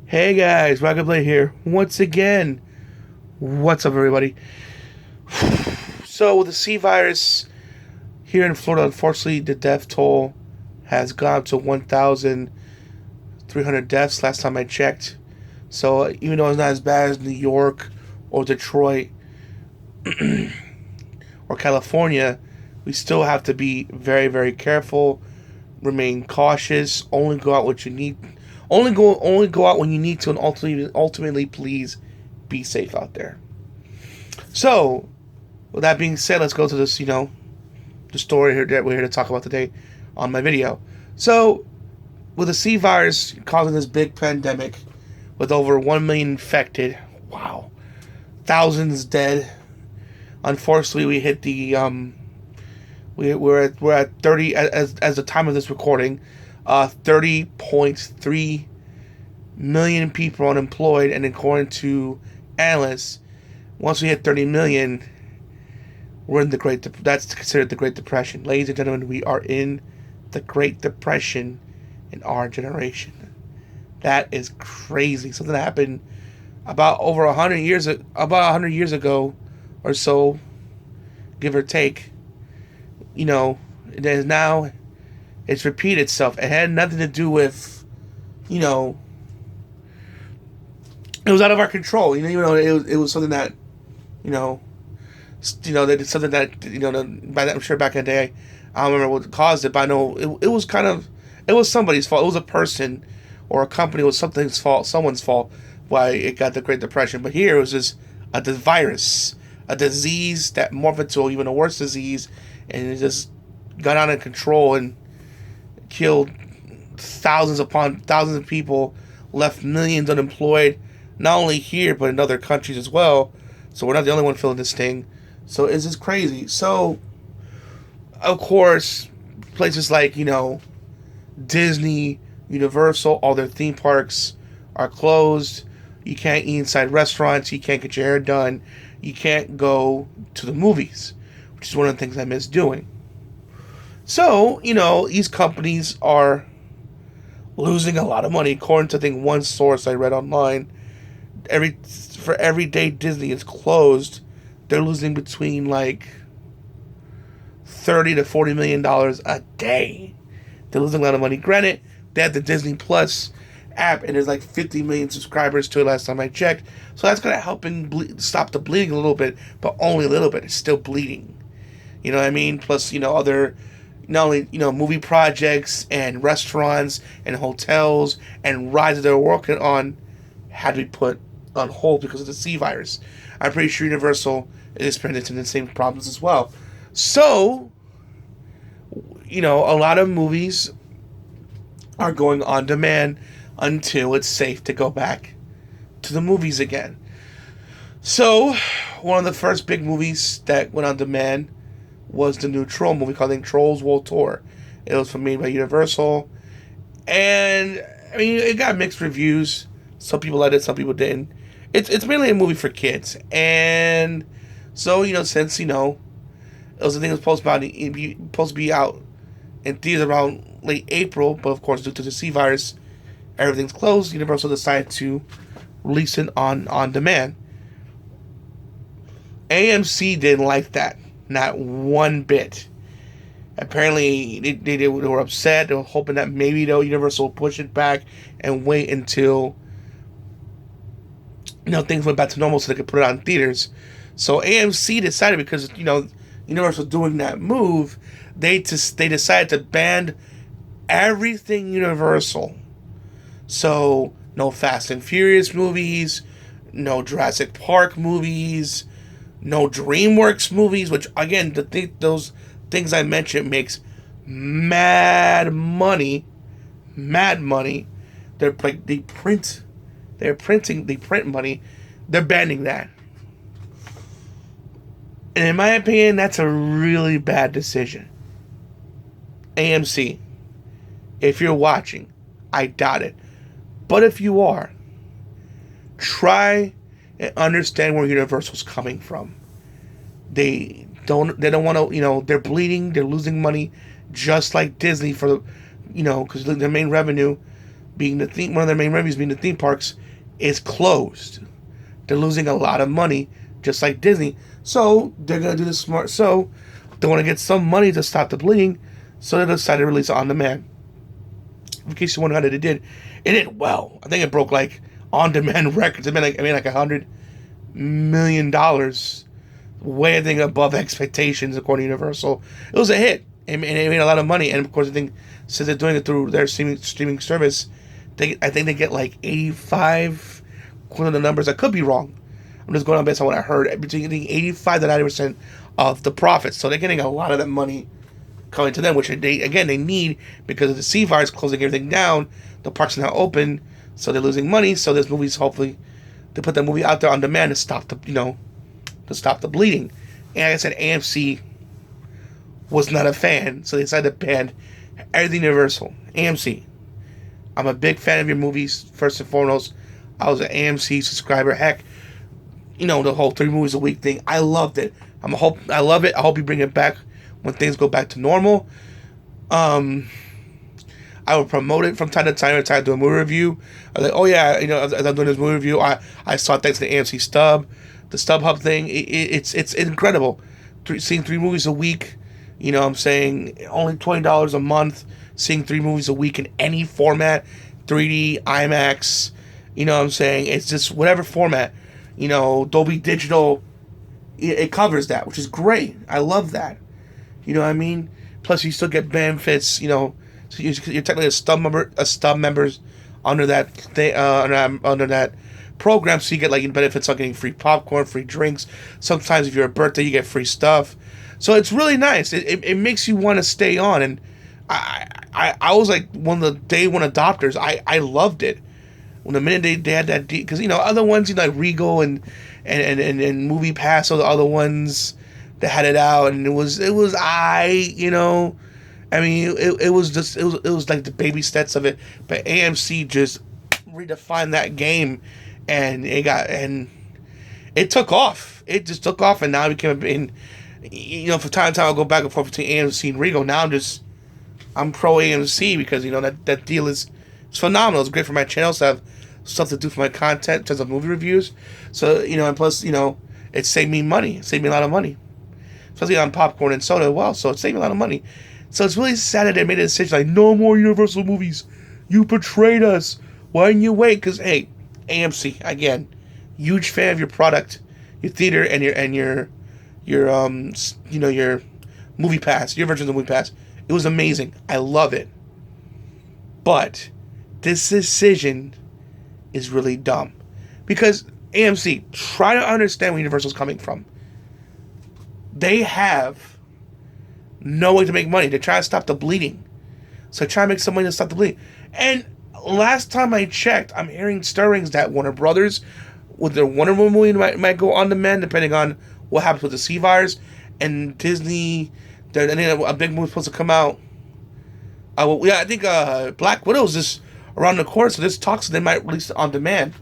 Hey guys, Rockingtheblade here once again. What's up, everybody? So, with the C virus here in Florida, unfortunately, the death toll has gone up to 1,300 deaths last time I checked. So, even though it's not as bad as New York or Detroit or California, we still have to be very, very careful, remain cautious, only go out what you need. Only go out when you need to, and ultimately, please be safe out there. So, with that being said, let's go to this. The story here that we're here to talk about today on my video. So, with the C virus causing this big pandemic, with over 1 million infected, wow, thousands dead. Unfortunately, we hit the we're at 30 as the time of this recording, 30.3 million people unemployed, and according to analysts, once we hit 30 million, we're in that's considered the Great Depression. Ladies and gentlemen, we are in the Great Depression in our generation. That is crazy. Something that happened about 100 years ago or so, give or take. It is now, it's repeated itself. It had nothing to do with, it was out of our control. It was something that, they did something that, by that, I'm sure back in the day, I don't remember what caused it, but I know it was it was somebody's fault. It was a person or a company. It was someone's fault, why it got the Great Depression. But here it was just a virus, a disease that morphed into even a worse disease, and it just got out of control and killed thousands upon thousands of people, left millions unemployed, not only here but in other countries as well. So we're not the only one feeling this thing. So it's just crazy. So, of course, places like, Disney, Universal, all their theme parks are closed. You can't eat inside restaurants. You can't get your hair done. You can't go to the movies, which is one of the things I miss doing. So, these companies are losing a lot of money. According to, I think, one source I read online, for every day Disney is closed, they're losing between like $30 to $40 million a day. They're losing a lot of money. Granted, they have the Disney Plus app, and there's like 50 million subscribers to it last time I checked. So that's gonna help stop the bleeding a little bit, but only a little bit. It's still bleeding. You know what I mean? Plus, other, not only, movie projects and restaurants and hotels and rides that they're working on had to be put on hold because of the C virus. I'm pretty sure Universal is experiencing the same problems as well. So, a lot of movies are going on demand until it's safe to go back to the movies again. So, one of the first big movies that went on demand was the new Troll movie called Trolls World Tour. It was made by Universal, and I mean, it got mixed reviews. Some people liked it, some people didn't. It's mainly a movie for kids, and so since it was, I think it was supposed to be out in theaters around late April, but of course due to the C virus, everything's closed. Universal decided to release it on demand. AMC didn't like that, not one bit. Apparently, they were upset. They were hoping that maybe Universal would push it back and wait until things went back to normal so they could put it on theaters. So AMC decided, because Universal doing that move, they decided to ban everything Universal. So no Fast and Furious movies, no Jurassic Park movies, no DreamWorks movies, which again, those things I mentioned makes mad money. They're like they print money. They're banning that. And in my opinion, that's a really bad decision. AMC, if you're watching, I doubt it. But if you are, try and understand where Universal's coming from. They don't want to, they're bleeding, they're losing money, just like Disney, for because their main revenue being one of their main revenues being the theme parks, is closed. They're losing a lot of money, just like Disney. So they're gonna do the smart. So they want to get some money to stop the bleeding. So they decided to release it on demand. In case you wonder how it did well. I think it broke like on-demand records. It made like $100 million, way I think above expectations according to Universal. It was a hit. It made a lot of money, and of course I think since they're doing it through their streaming service, I think they get like 85. According to the numbers, I could be wrong. I'm just going on based on what I heard. Between 85 to 90% of the profits, so they're getting a lot of that money coming to them, which they need because of the sea virus closing everything down. The parks are now open, so they're losing money. So there's movies. Hopefully, they put that movie out there on demand to stop the bleeding. And like I said, AMC was not a fan, so they decided to ban everything Universal. AMC, I'm a big fan of your movies. First and foremost, I was an AMC subscriber. Heck, the whole 3 movies a week thing. I loved it. I love it. I hope you bring it back when things go back to normal. I will promote it from time to time. Every time I do a movie review, I was like, oh yeah, as I'm doing this movie review, I saw thanks to the AMC Stub, the StubHub thing. It's incredible. Seeing 3 movies a week. I'm saying only $20 a month. Seeing 3 movies a week in any format, 3D, IMAX. I'm saying it's just whatever format. Dolby Digital. It covers that, which is great. I love that. You know what I mean? Plus, you still get benefits. So you're technically a stub members under that thing, under that program. So you get like benefits on getting free popcorn, free drinks. Sometimes if you're a birthday, you get free stuff. So it's really nice. It makes you want to stay on. And I was like one of the day one adopters. I loved it. When the minute they had that, because other ones, like Regal and Movie Pass, or the other ones that had it out, and it was it was like the baby steps of it, but AMC just redefined that game, and it took off. It just took off, and now it became from time to time I'll go back and forth between AMC and Regal. Now I'm pro AMC because that deal is phenomenal. It's great for my channels to have stuff to do for my content in terms of movie reviews. So and plus it saved me money. It saved me a lot of money, especially on popcorn and soda as well. So it saved me a lot of money. So it's really sad that they made a decision like, no more Universal movies. You betrayed us. Why didn't you wait? Because hey, AMC, again, huge fan of your product, your theater, and your Movie Pass, your version of the Movie Pass. It was amazing. I love it. But this decision is really dumb. Because AMC, try to understand where Universal's coming from. They have no way to make money. They're trying to stop the bleeding. So try to make some money to stop the bleeding. And last time I checked, I'm hearing stirrings that Warner Brothers, with their Wonder Woman movie, might go on demand, depending on what happens with the sea virus. And Disney, a big movie's supposed to come out. I think Black Widow is just around the corner, so there's talks they might release it on demand.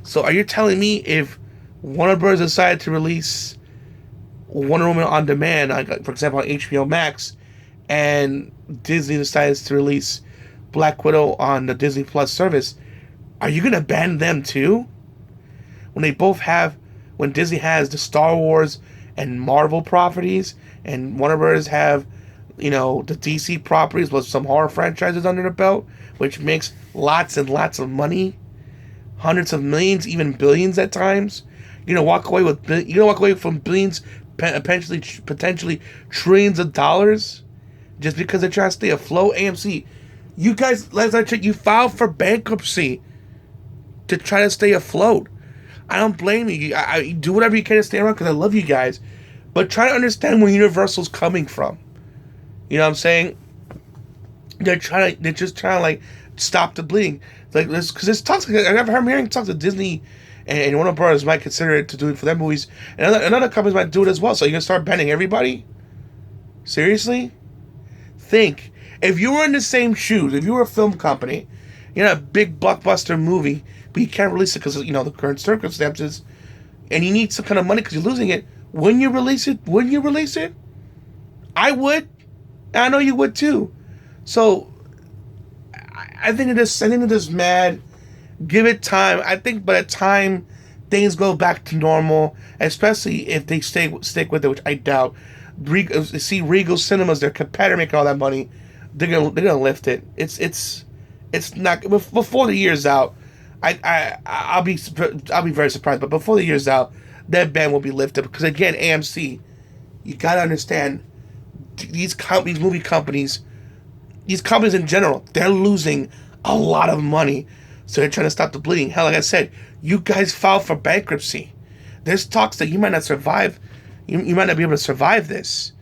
So are you telling me if Warner Bros. Decided to release Wonder Woman on demand, like, for example, on HBO Max, and Disney decides to release Black Widow on the Disney Plus service, are you going to ban them too? When Disney has the Star Wars and Marvel properties, and Warner Bros. Have the DC properties with some horror franchises under the belt, which makes lots and lots of money, hundreds of millions, even billions at times. You're gonna walk away from billions, potentially trillions of dollars, just because they're trying to stay afloat. AMC, you guys, last I checked, you filed for bankruptcy to try to stay afloat. I don't blame you. I do whatever you can to stay around because I love you guys, but try to understand where Universal's coming from. You know what I'm saying? They're just trying to like stop the bleeding. Like this, because it's toxic. I'm hearing talk to Disney and Warner Brothers might consider it to do it for their movies, and other companies might do it as well. So you're gonna start banning everybody? Seriously? Think. If you were in the same shoes, if you were a film company, you're in a big blockbuster movie, but you can't release it because the current circumstances, and you need some kind of money because you're losing it. Wouldn't you release it? Wouldn't you release it? I would. I know you would too. So I think they're just mad. Give it time. I think by the time things go back to normal, especially if they stick with it, which I doubt. See Regal Cinemas, their competitor, making all that money. They're gonna lift it. It's not before the year's out. I'll be very surprised, but before the year's out, that ban will be lifted because again, AMC, you gotta understand these movie companies, these companies in general, they're losing a lot of money, so they're trying to stop the bleeding. Hell, like I said, you guys filed for bankruptcy. There's talks that you might not survive. You might not be able to survive this.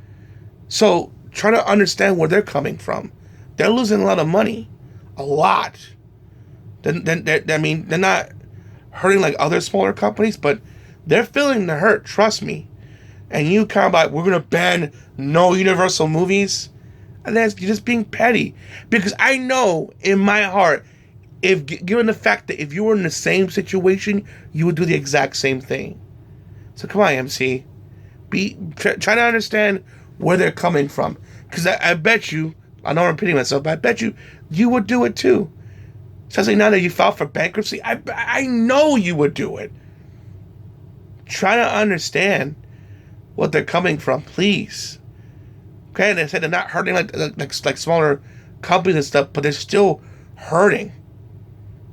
So try to understand where they're coming from. They're losing a lot of money, a lot. I mean, they're not hurting like other smaller companies, but they're feeling the hurt. Trust me. And you kind of like, we're gonna ban no Universal movies, and you're just being petty. Because I know in my heart, given the fact that if you were in the same situation, you would do the exact same thing. So come on, MC. Try to understand where they're coming from. Because I bet you, I know I'm repeating myself, but I bet you would do it too. Especially now that you filed for bankruptcy, I know you would do it. Try to understand what they're coming from, please. Okay, and they said they're not hurting like smaller companies and stuff, but they're still hurting.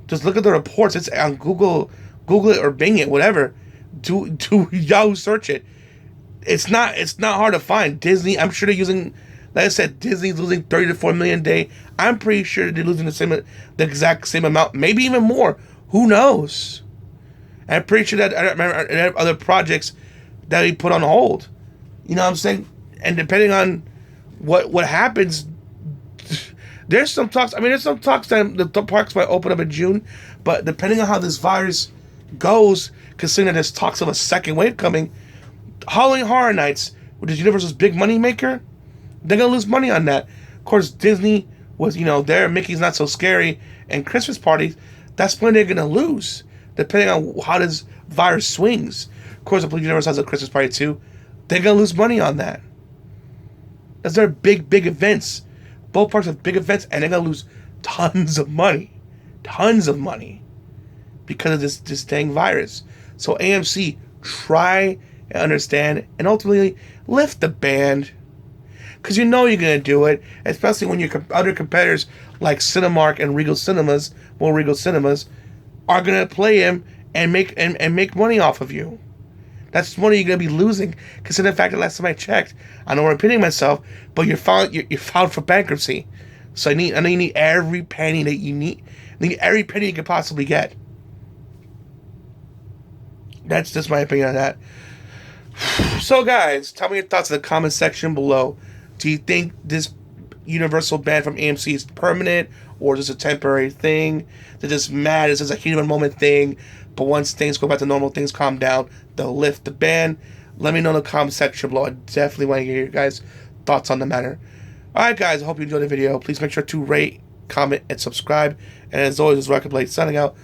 Just look at the reports. It's on Google it or Bing it, whatever. Do Yahoo search it. It's not hard to find. Disney, I'm sure they're using, like I said, Disney's losing 30 to 40 million a day. I'm pretty sure they're losing the exact same amount, maybe even more. Who knows? And I'm pretty sure that I remember other projects that he put on hold. You know what I'm saying? And depending on what happens, there's some talks. I mean, there's some talks that the parks might open up in June, but depending on how this virus goes, considering that there's talks of a second wave coming, Halloween Horror Nights, which is Universal's big money maker, they're gonna lose money on that. Of course, Disney was, their Mickey's Not So Scary and Christmas parties. That's when they're gonna lose, depending on how this virus swings. Of course, I believe Universal has a Christmas party too. They're gonna lose money on that. As they're big events. Both parks have big events, and they're gonna lose tons of money, because of this dang virus. So AMC, try and understand, and ultimately lift the ban, because you know you're gonna do it, especially when your other competitors like Cinemark and Regal Cinemas are gonna play him and make money off of you. That's money you're gonna be losing. Considering the fact that last time I checked, I know I'm repeating myself, but you're filed for bankruptcy. So I know you need every penny that you need. I need every penny you can possibly get. That's just my opinion on that. So guys, tell me your thoughts in the comment section below. Do you think this Universal ban from AMC is permanent, or is this a temporary thing? They're just mad. It's just a heat of a moment thing. But once things go back to normal, things calm down, they'll lift the ban. Let me know in the comment section below. I definitely want to hear your guys' thoughts on the matter. Alright guys, I hope you enjoyed the video. Please make sure to rate, comment, and subscribe. And as always, this is Rockingtheblade signing out.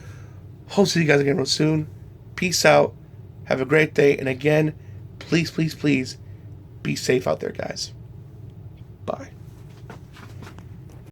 Hope to see you guys again real soon. Peace out. Have a great day. And again, please, please, please be safe out there, guys. Bye.